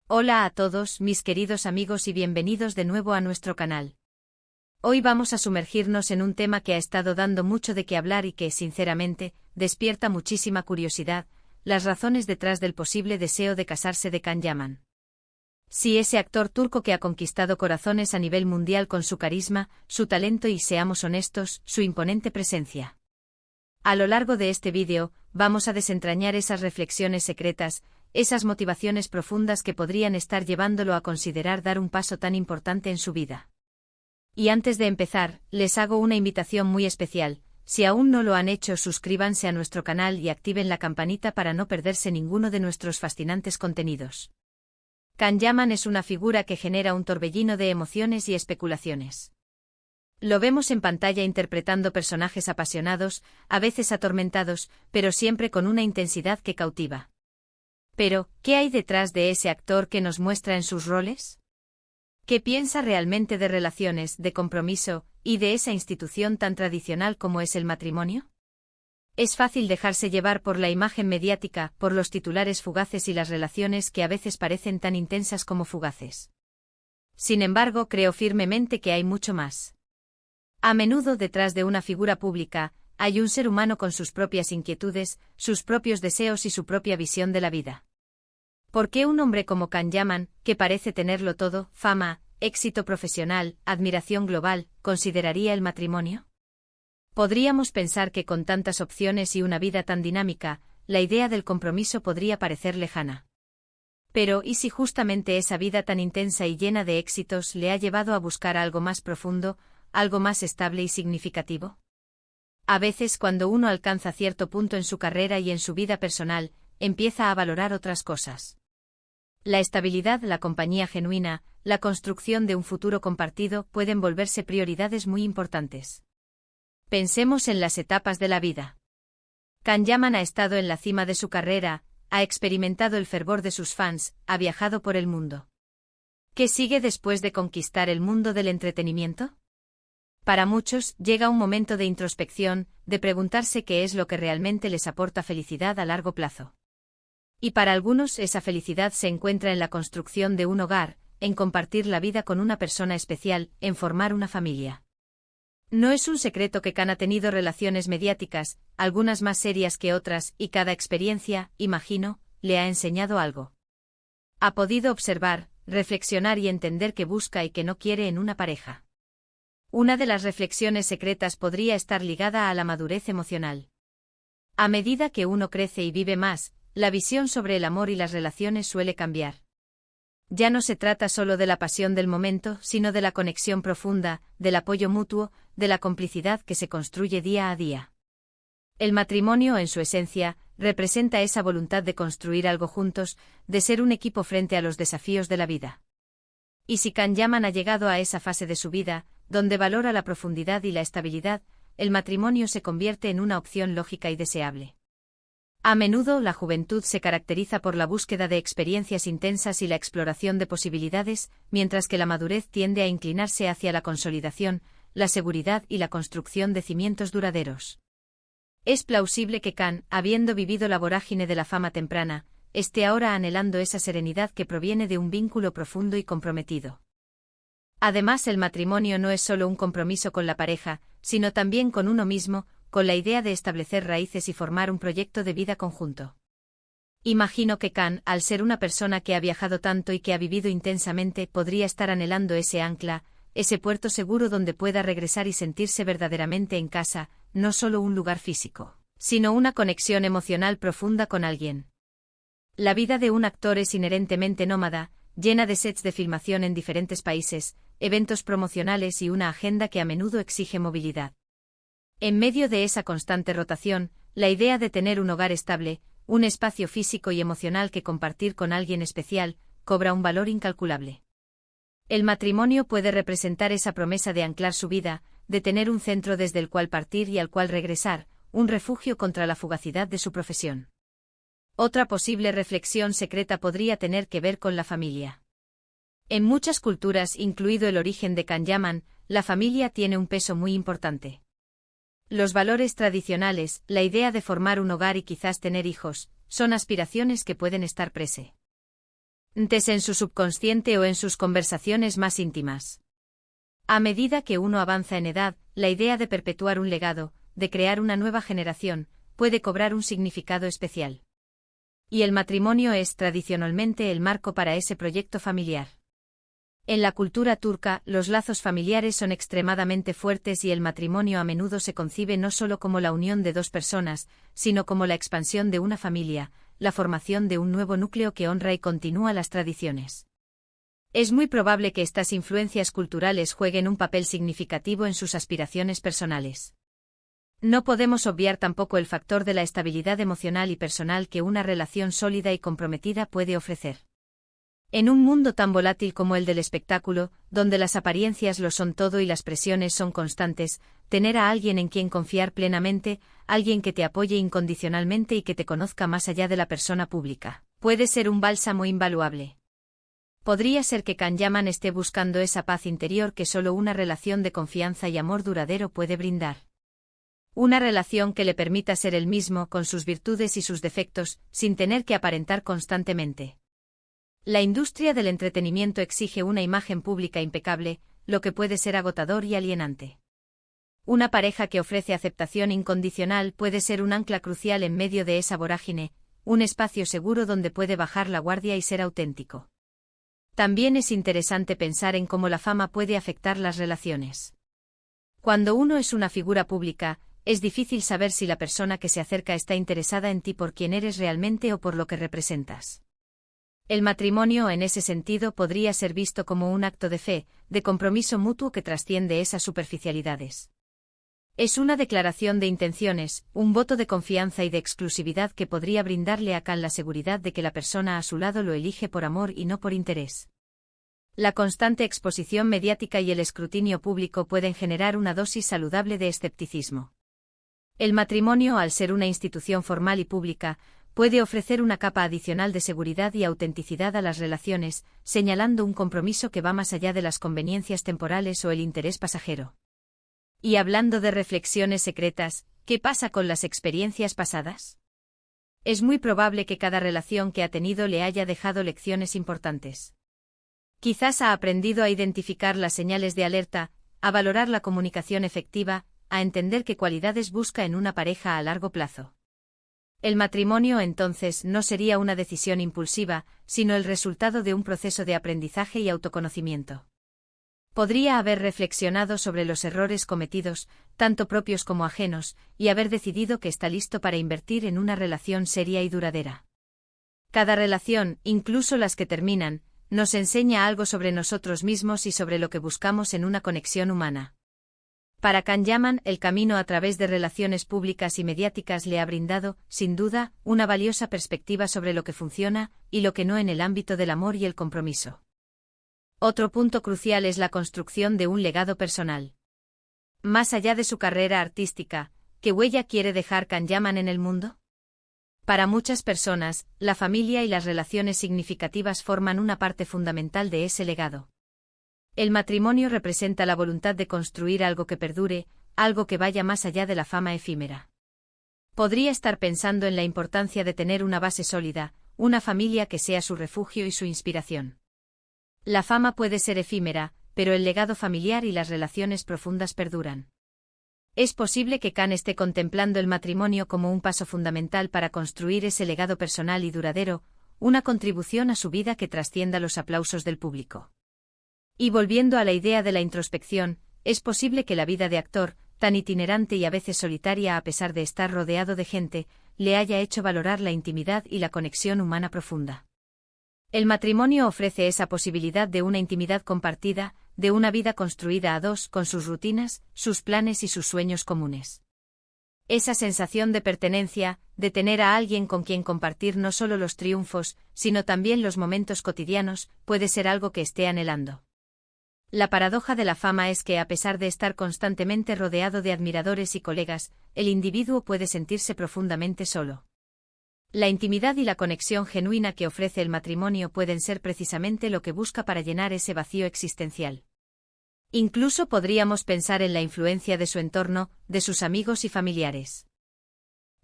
Hola a todos, mis queridos amigos, y bienvenidos de nuevo a nuestro canal. Hoy vamos a sumergirnos en un tema que ha estado dando mucho de qué hablar y que, sinceramente, despierta muchísima curiosidad: las razones detrás del posible deseo de casarse de Can Yaman. Sí, ese actor turco que ha conquistado corazones a nivel mundial con su carisma, su talento y, seamos honestos, su imponente presencia. A lo largo de este vídeo, vamos a desentrañar esas reflexiones secretas, esas motivaciones profundas que podrían estar llevándolo a considerar dar un paso tan importante en su vida. Y antes de empezar, les hago una invitación muy especial: si aún no lo han hecho, suscríbanse a nuestro canal y activen la campanita para no perderse ninguno de nuestros fascinantes contenidos. Can Yaman es una figura que genera un torbellino de emociones y especulaciones. Lo vemos en pantalla interpretando personajes apasionados, a veces atormentados, pero siempre con una intensidad que cautiva. Pero, ¿qué hay detrás de ese actor que nos muestra en sus roles? ¿Qué piensa realmente de relaciones, de compromiso, y de esa institución tan tradicional como es el matrimonio? Es fácil dejarse llevar por la imagen mediática, por los titulares fugaces y las relaciones que a veces parecen tan intensas como fugaces. Sin embargo, creo firmemente que hay mucho más. A menudo detrás de una figura pública, hay un ser humano con sus propias inquietudes, sus propios deseos y su propia visión de la vida. ¿Por qué un hombre como Can Yaman, que parece tenerlo todo, fama, éxito profesional, admiración global, consideraría el matrimonio? Podríamos pensar que con tantas opciones y una vida tan dinámica, la idea del compromiso podría parecer lejana. Pero, ¿y si justamente esa vida tan intensa y llena de éxitos le ha llevado a buscar algo más profundo, algo más estable y significativo? A veces, cuando uno alcanza cierto punto en su carrera y en su vida personal, empieza a valorar otras cosas. La estabilidad, la compañía genuina, la construcción de un futuro compartido pueden volverse prioridades muy importantes. Pensemos en las etapas de la vida. Can Yaman ha estado en la cima de su carrera, ha experimentado el fervor de sus fans, ha viajado por el mundo. ¿Qué sigue después de conquistar el mundo del entretenimiento? Para muchos, llega un momento de introspección, de preguntarse qué es lo que realmente les aporta felicidad a largo plazo. Y para algunos, esa felicidad se encuentra en la construcción de un hogar, en compartir la vida con una persona especial, en formar una familia. No es un secreto que Can ha tenido relaciones mediáticas, algunas más serias que otras, y cada experiencia, imagino, le ha enseñado algo. Ha podido observar, reflexionar y entender qué busca y qué no quiere en una pareja. Una de las reflexiones secretas podría estar ligada a la madurez emocional. A medida que uno crece y vive más, la visión sobre el amor y las relaciones suele cambiar. Ya no se trata solo de la pasión del momento, sino de la conexión profunda, del apoyo mutuo, de la complicidad que se construye día a día. El matrimonio, en su esencia, representa esa voluntad de construir algo juntos, de ser un equipo frente a los desafíos de la vida. Y si Can Yaman ha llegado a esa fase de su vida, donde valora la profundidad y la estabilidad, el matrimonio se convierte en una opción lógica y deseable. A menudo, la juventud se caracteriza por la búsqueda de experiencias intensas y la exploración de posibilidades, mientras que la madurez tiende a inclinarse hacia la consolidación, la seguridad y la construcción de cimientos duraderos. Es plausible que Can, habiendo vivido la vorágine de la fama temprana, esté ahora anhelando esa serenidad que proviene de un vínculo profundo y comprometido. Además, el matrimonio no es solo un compromiso con la pareja, sino también con uno mismo, con la idea de establecer raíces y formar un proyecto de vida conjunto. Imagino que Can, al ser una persona que ha viajado tanto y que ha vivido intensamente, podría estar anhelando ese ancla, ese puerto seguro donde pueda regresar y sentirse verdaderamente en casa, no solo un lugar físico, sino una conexión emocional profunda con alguien. La vida de un actor es inherentemente nómada, llena de sets de filmación en diferentes países, eventos promocionales y una agenda que a menudo exige movilidad. En medio de esa constante rotación, la idea de tener un hogar estable, un espacio físico y emocional que compartir con alguien especial, cobra un valor incalculable. El matrimonio puede representar esa promesa de anclar su vida, de tener un centro desde el cual partir y al cual regresar, un refugio contra la fugacidad de su profesión. Otra posible reflexión secreta podría tener que ver con la familia. En muchas culturas, incluido el origen de Can Yaman, la familia tiene un peso muy importante. Los valores tradicionales, la idea de formar un hogar y quizás tener hijos, son aspiraciones que pueden estar presentes. Tes en su subconsciente o en sus conversaciones más íntimas. A medida que uno avanza en edad, la idea de perpetuar un legado, de crear una nueva generación, puede cobrar un significado especial. Y el matrimonio es tradicionalmente el marco para ese proyecto familiar. En la cultura turca, los lazos familiares son extremadamente fuertes y el matrimonio a menudo se concibe no solo como la unión de dos personas, sino como la expansión de una familia, la formación de un nuevo núcleo que honra y continúa las tradiciones. Es muy probable que estas influencias culturales jueguen un papel significativo en sus aspiraciones personales. No podemos obviar tampoco el factor de la estabilidad emocional y personal que una relación sólida y comprometida puede ofrecer. En un mundo tan volátil como el del espectáculo, donde las apariencias lo son todo y las presiones son constantes, tener a alguien en quien confiar plenamente, alguien que te apoye incondicionalmente y que te conozca más allá de la persona pública, puede ser un bálsamo invaluable. Podría ser que Kanyaman esté buscando esa paz interior que solo una relación de confianza y amor duradero puede brindar. Una relación que le permita ser él mismo con sus virtudes y sus defectos, sin tener que aparentar constantemente. La industria del entretenimiento exige una imagen pública impecable, lo que puede ser agotador y alienante. Una pareja que ofrece aceptación incondicional puede ser un ancla crucial en medio de esa vorágine, un espacio seguro donde puede bajar la guardia y ser auténtico. También es interesante pensar en cómo la fama puede afectar las relaciones. Cuando uno es una figura pública, es difícil saber si la persona que se acerca está interesada en ti por quien eres realmente o por lo que representas. El matrimonio en ese sentido podría ser visto como un acto de fe, de compromiso mutuo que trasciende esas superficialidades. Es una declaración de intenciones, un voto de confianza y de exclusividad que podría brindarle a Khan la seguridad de que la persona a su lado lo elige por amor y no por interés. La constante exposición mediática y el escrutinio público pueden generar una dosis saludable de escepticismo. El matrimonio, al ser una institución formal y pública, puede ofrecer una capa adicional de seguridad y autenticidad a las relaciones, señalando un compromiso que va más allá de las conveniencias temporales o el interés pasajero. Y hablando de reflexiones secretas, ¿qué pasa con las experiencias pasadas? Es muy probable que cada relación que ha tenido le haya dejado lecciones importantes. Quizás ha aprendido a identificar las señales de alerta, a valorar la comunicación efectiva, a entender qué cualidades busca en una pareja a largo plazo. El matrimonio entonces no sería una decisión impulsiva, sino el resultado de un proceso de aprendizaje y autoconocimiento. Podría haber reflexionado sobre los errores cometidos, tanto propios como ajenos, y haber decidido que está listo para invertir en una relación seria y duradera. Cada relación, incluso las que terminan, nos enseña algo sobre nosotros mismos y sobre lo que buscamos en una conexión humana. Para Kanyaman, el camino a través de relaciones públicas y mediáticas le ha brindado, sin duda, una valiosa perspectiva sobre lo que funciona y lo que no en el ámbito del amor y el compromiso. Otro punto crucial es la construcción de un legado personal. Más allá de su carrera artística, ¿qué huella quiere dejar Kanyaman en el mundo? Para muchas personas, la familia y las relaciones significativas forman una parte fundamental de ese legado. El matrimonio representa la voluntad de construir algo que perdure, algo que vaya más allá de la fama efímera. Podría estar pensando en la importancia de tener una base sólida, una familia que sea su refugio y su inspiración. La fama puede ser efímera, pero el legado familiar y las relaciones profundas perduran. Es posible que Khan esté contemplando el matrimonio como un paso fundamental para construir ese legado personal y duradero, una contribución a su vida que trascienda los aplausos del público. Y volviendo a la idea de la introspección, es posible que la vida de actor, tan itinerante y a veces solitaria a pesar de estar rodeado de gente, le haya hecho valorar la intimidad y la conexión humana profunda. El matrimonio ofrece esa posibilidad de una intimidad compartida, de una vida construida a dos con sus rutinas, sus planes y sus sueños comunes. Esa sensación de pertenencia, de tener a alguien con quien compartir no solo los triunfos, sino también los momentos cotidianos, puede ser algo que esté anhelando. La paradoja de la fama es que a pesar de estar constantemente rodeado de admiradores y colegas, el individuo puede sentirse profundamente solo. La intimidad y la conexión genuina que ofrece el matrimonio pueden ser precisamente lo que busca para llenar ese vacío existencial. Incluso podríamos pensar en la influencia de su entorno, de sus amigos y familiares,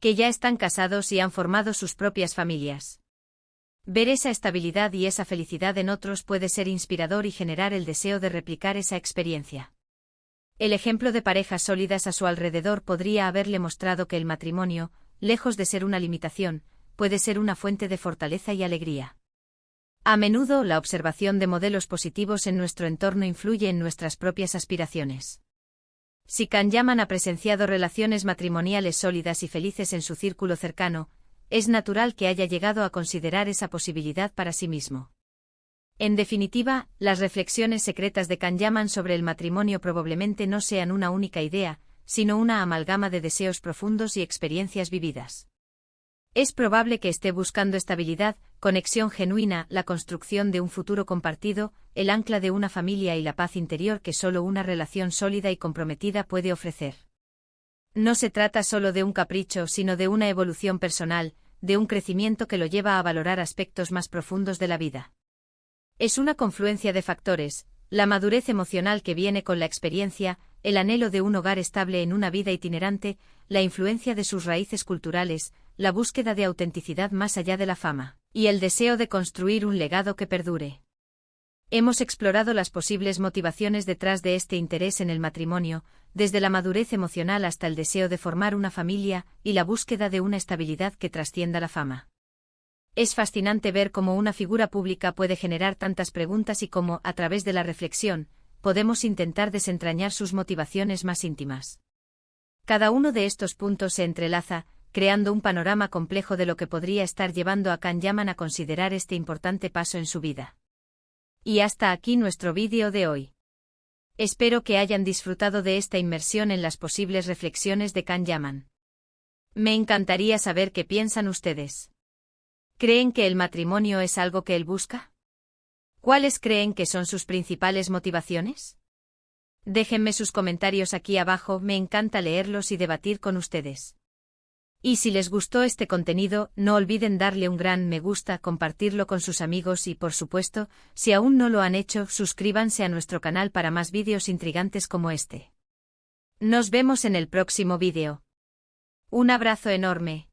que ya están casados y han formado sus propias familias. Ver esa estabilidad y esa felicidad en otros puede ser inspirador y generar el deseo de replicar esa experiencia. El ejemplo de parejas sólidas a su alrededor podría haberle mostrado que el matrimonio, lejos de ser una limitación, puede ser una fuente de fortaleza y alegría. A menudo, la observación de modelos positivos en nuestro entorno influye en nuestras propias aspiraciones. Si Kahneman ha presenciado relaciones matrimoniales sólidas y felices en su círculo cercano, es natural que haya llegado a considerar esa posibilidad para sí mismo. En definitiva, las reflexiones secretas de Kahneman sobre el matrimonio probablemente no sean una única idea, sino una amalgama de deseos profundos y experiencias vividas. Es probable que esté buscando estabilidad, conexión genuina, la construcción de un futuro compartido, el ancla de una familia y la paz interior que solo una relación sólida y comprometida puede ofrecer. No se trata solo de un capricho, sino de una evolución personal, de un crecimiento que lo lleva a valorar aspectos más profundos de la vida. Es una confluencia de factores, la madurez emocional que viene con la experiencia, el anhelo de un hogar estable en una vida itinerante, la influencia de sus raíces culturales, la búsqueda de autenticidad más allá de la fama, y el deseo de construir un legado que perdure. Hemos explorado las posibles motivaciones detrás de este interés en el matrimonio, desde la madurez emocional hasta el deseo de formar una familia y la búsqueda de una estabilidad que trascienda la fama. Es fascinante ver cómo una figura pública puede generar tantas preguntas y cómo, a través de la reflexión, podemos intentar desentrañar sus motivaciones más íntimas. Cada uno de estos puntos se entrelaza, creando un panorama complejo de lo que podría estar llevando a Kahneman a considerar este importante paso en su vida. Y hasta aquí nuestro vídeo de hoy. Espero que hayan disfrutado de esta inmersión en las posibles reflexiones de Kahneman. Me encantaría saber qué piensan ustedes. ¿Creen que el matrimonio es algo que él busca? ¿Cuáles creen que son sus principales motivaciones? Déjenme sus comentarios aquí abajo, me encanta leerlos y debatir con ustedes. Y si les gustó este contenido, no olviden darle un gran me gusta, compartirlo con sus amigos y, por supuesto, si aún no lo han hecho, suscríbanse a nuestro canal para más vídeos intrigantes como este. Nos vemos en el próximo vídeo. Un abrazo enorme.